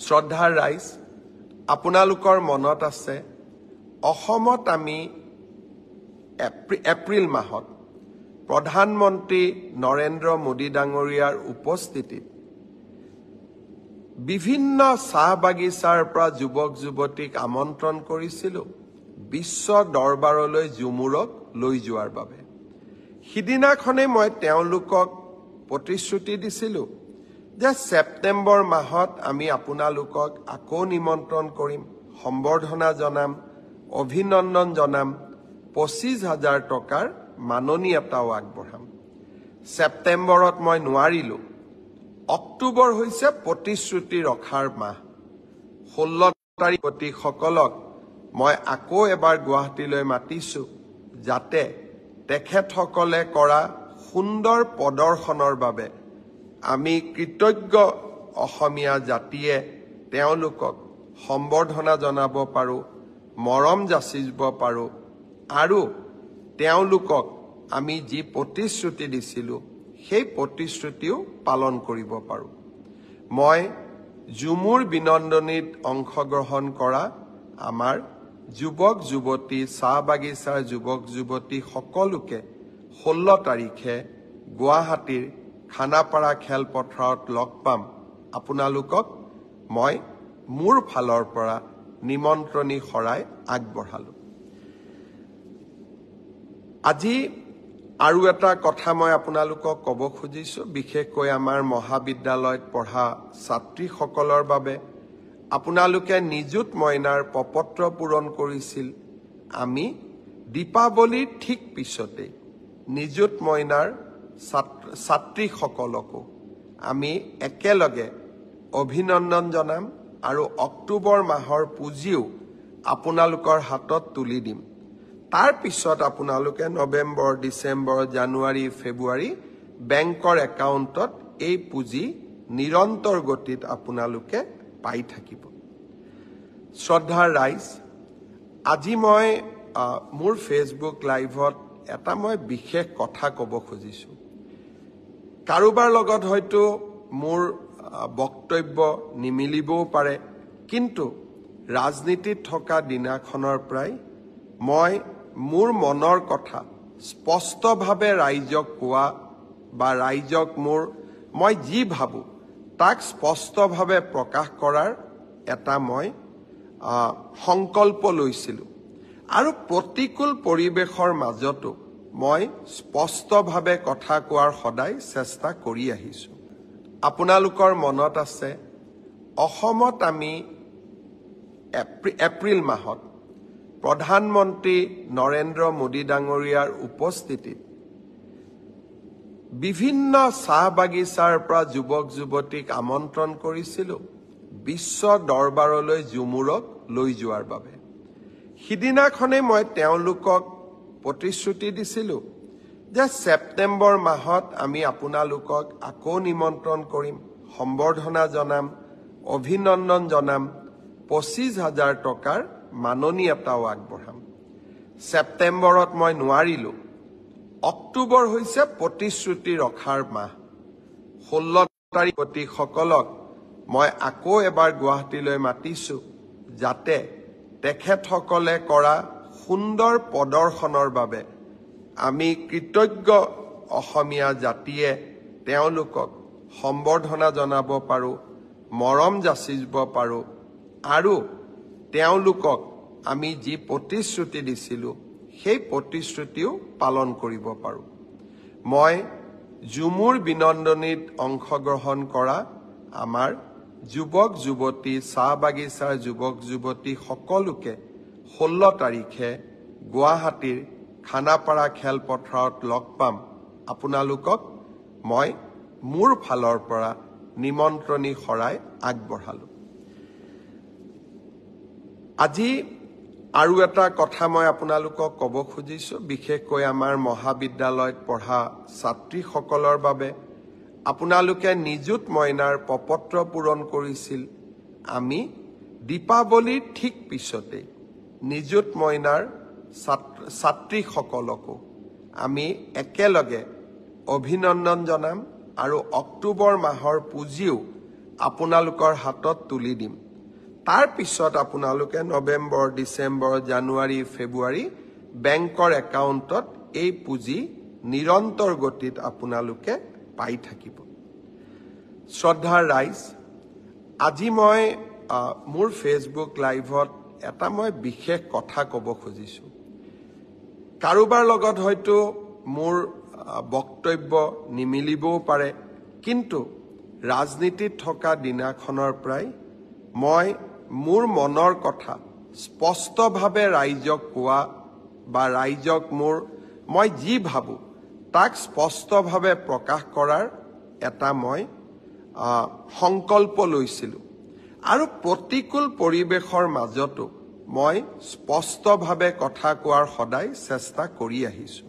শ্ৰদ্ধাৰ ৰাইজ, আপোনালোকৰ মনত আছে অসমত আমি এপ্ৰিল মাহত প্ৰধানমন্ত্ৰী নৰেন্দ্ৰ মোদী ডাঙৰীয়াৰ উপস্থিতিত বিভিন্ন চাহ বাগিচাৰ পৰা যুৱক যুৱতীক আমন্ত্ৰণ কৰিছিলোঁ বিশ্ব দৰবাৰলৈ ঝুমুৰক লৈ যোৱাৰ বাবে। সিদিনাখনে মই তেওঁলোকক প্ৰতিশ্ৰুতি দিছিলোঁ যে ছেপ্টেম্বৰ মাহত আমি আপোনালোকক আকৌ নিমন্ত্ৰণ কৰিম, সম্বৰ্ধনা জনাম, অভিনন্দন জনাম, 25,000 টকাৰ মাননি এটাও আগবঢ়াম। ছেপ্টেম্বৰত মই নোৱাৰিলোঁ। অক্টোবৰ হৈছে প্ৰতিশ্ৰুতি ৰখাৰ মাহ। 16 তাৰিখসকলক মই আকৌ এবাৰ গুৱাহাটীলৈ মাতিছোঁ যাতে তেখেতসকলে কৰা সুন্দৰ প্ৰদৰ্শনৰ বাবে আমি কৃতজ্ঞ অসমীয়া জাতিয়ে তেওঁলোকক সম্বৰ্ধনা জনাব পাৰোঁ, মৰম যাচিব পাৰোঁ আৰু তেওঁলোকক আমি যি প্ৰতিশ্ৰুতি দিছিলোঁ সেই প্ৰতিশ্ৰুতিও পালন কৰিব পাৰোঁ। মই ঝুমুৰ বিনন্দনীত অংশগ্ৰহণ কৰা আমাৰ যুৱক যুৱতী, চাহ বাগিচাৰ যুৱক যুৱতী সকলোকে 16 তাৰিখে গুৱাহাটীৰ খানাপাৰা খেলপথাৰত লগ পাম। আপোনালোকক মই মোৰ ফালৰ পৰা নিমন্ত্ৰণী শৰাই আগবঢ়ালোঁ। আজি আৰু এটা কথা মই আপোনালোকক ক'ব খুজিছোঁ, বিশেষকৈ আমাৰ মহাবিদ্যালয়ত পঢ়া ছাত্ৰীসকলৰ বাবে। আপোনালোকে নিযুত মইনাৰ প্ৰপত্ৰ পূৰণ কৰিছিল। আমি দীপাৱলীৰ ঠিক পিছতে নিযুত মইনাৰ ছাত্ৰীসকলকো আমি একেলগে অভিনন্দন জনাম আৰু অক্টোবৰ মাহৰ পুঁজিও আপোনালোকৰ হাতত তুলি দিম। তাৰ পিছত আপোনালোকে নৱেম্বৰ, ডিচেম্বৰ, জানুৱাৰী, ফেব্ৰুৱাৰী বেংকৰ একাউণ্টত এই পুঁজি নিৰন্তৰ গতিত আপোনালোকে পাই থাকিব। শ্ৰদ্ধাৰ ৰাইজ, আজি মই মোৰ ফেচবুক লাইভত এটা মই বিশেষ কথা ক'ব খুজিছোঁ। কাৰোবাৰ লগত হয়তো মোৰ বক্তব্য নিমিলিবও পাৰে, কিন্তু ৰাজনীতিত থকা দিনাখনৰ পৰাই মই মোৰ মনৰ কথা স্পষ্টভাৱে ৰাইজক কোৱা বা ৰাইজক মই যি ভাবোঁ তাক স্পষ্টভাৱে প্ৰকাশ কৰাৰ এটা মই সংকল্প লৈছিলোঁ আৰু প্ৰতিকূল পৰিৱেশৰ মাজতো মই স্পষ্টভাৱে কথা কোৱাৰ সদায় চেষ্টা কৰি আহিছোঁ। আপোনালোকৰ মনত আছে অসমত আমি এপ্ৰিল মাহত প্ৰধানমন্ত্ৰী নৰেন্দ্ৰ মোদী ডাঙৰীয়াৰ উপস্থিতিত বিভিন্ন চাহ বাগিচাৰ পৰা যুৱক যুৱতীক আমন্ত্ৰণ কৰিছিলোঁ বিশ্ব দৰবাৰলৈ ঝুমুৰক লৈ যোৱাৰ বাবে। সিদিনাখনে মই তেওঁলোকক প্ৰতিশ্ৰুতি দিছিলোঁ যে ছেপ্টেম্বৰ মাহত আমি আপোনালোকক আকৌ নিমন্ত্ৰণ কৰিম, সম্বৰ্ধনা জনাম, অভিনন্দন জনাম, 25,000 টকাৰ মাননি এটাও আগবঢ়াম। ছেপ্টেম্বৰত মই নোৱাৰিলোঁ। অক্টোবৰ হৈছে প্ৰতিশ্ৰুতি ৰখাৰ মাহ। 16 তাৰিখসকলক মই আকৌ এবাৰ গুৱাহাটীলৈ মাতিছোঁ যাতে তেখেতসকলে কৰা সুন্দৰ প্ৰদৰ্শনৰ বাবে আমি কৃতজ্ঞ অসমীয়া জাতিয়ে তেওঁলোকক সম্বৰ্ধনা জনাব পাৰোঁ, মৰম যাচিব পাৰোঁ আৰু তেওঁলোকক আমি যি প্ৰতিশ্ৰুতি দিছিলোঁ সেই প্ৰতিশ্ৰুতিও পালন কৰিব পাৰোঁ। মই ঝুমুৰ বিনন্দনীত অংশগ্ৰহণ কৰা আমাৰ যুৱক যুৱতী, চাহ বাগিচাৰ যুৱক যুৱতী সকলোকে 16 তাৰিখে গুৱাহাটীৰ খানাপাৰা খেলপথাৰত লগ পাম। আপোনালোকক মই মোৰ ফালৰ পৰা নিমন্ত্ৰণী শৰাই আগবঢ়ালোঁ। আজি আৰু এটা কথা মই আপোনালোকক ক'ব খুজিছোঁ, বিশেষকৈ আমাৰ মহাবিদ্যালয়ত পঢ়া ছাত্ৰীসকলৰ বাবে। আপোনালোকে নিযুত মইনাৰ প্ৰপত্ৰ পূৰণ কৰিছিল। আমি দীপাৱলীৰ ঠিক পিছতে নিযুত মইনাৰ ছাত্ৰীসকলকো আমি একেলগে অভিনন্দন জনাম আৰু অক্টোবৰ মাহৰ পুঁজিও আপোনালোকৰ হাতত তুলি দিম তাৰ পিছত আপোনালোকে নৱেম্বৰ ডিসেম্বৰ জানুৱাৰী ফেব্ৰুৱাৰী বেংকৰ একাউণ্টত এই পুঁজি নিৰন্তৰ গতিত আপোনালোকে পাই থাকিব শ্ৰদ্ধাৰ ৰাইজ আজি মই মোৰ ফেসবুক লাইভত এটা মই বিশেষ কথা ক'ব খুজিছো কাৰোবাৰ লগত হয়তো মোৰ বক্তব্য নিমিলিবও পাৰে কিন্তু ৰাজনীতিত থকা দিনাখনৰ পৰাই মই মোৰ মনৰ কথা স্পষ্টভাৱে ৰাইজক কোৱা বা ৰাইজক মই যি ভাবো তাক স্পষ্টভাৱে প্ৰকাশ কৰাৰ এটা মই সংকল্প লৈছিলো আৰু প্ৰতিকূল পৰিবেশৰ মাজতো মই স্পষ্টভাৱে কথা কোৱাৰ সদায় চেষ্টা কৰি আহিছো